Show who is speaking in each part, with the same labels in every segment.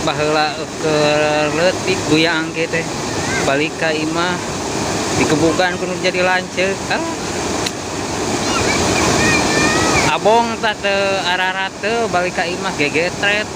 Speaker 1: baheula ke leutik guyang kieu teh balik ka imah dikebukan kudu jadi lanceuk abong tak teu ararat teu balik ka imah gegetret.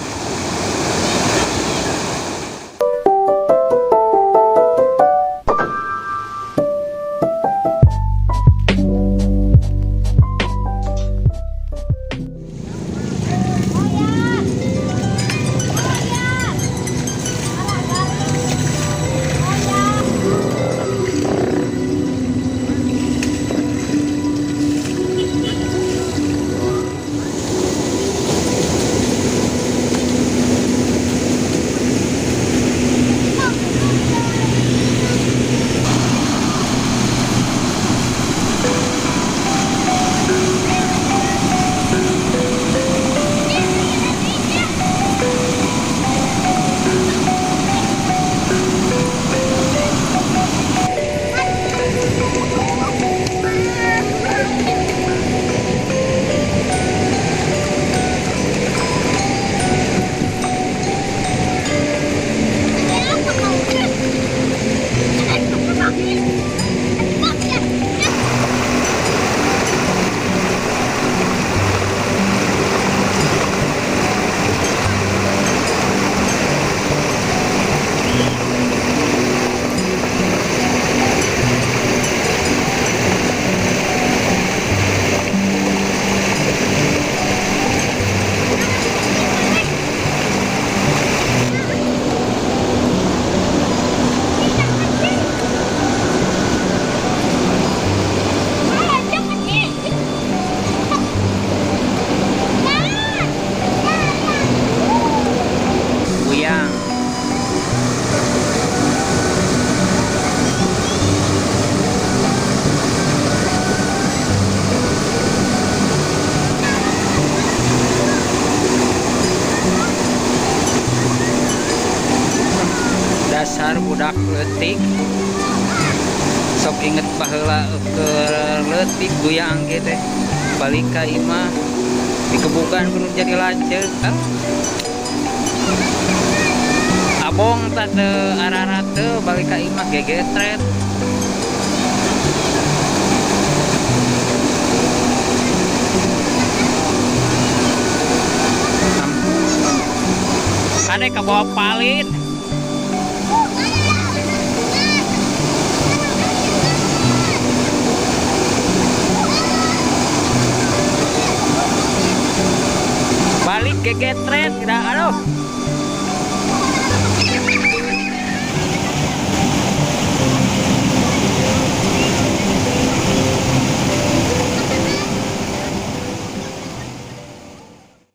Speaker 1: Dasar budak leutik sok inget baheula ke leutik guyang kieu teh balik ka imah dikebukan kudu jadi lanceuk abong tak teu ararat teu balik ka imah gegetret. Ane ka bawa palit balik gegetret tidak aduh.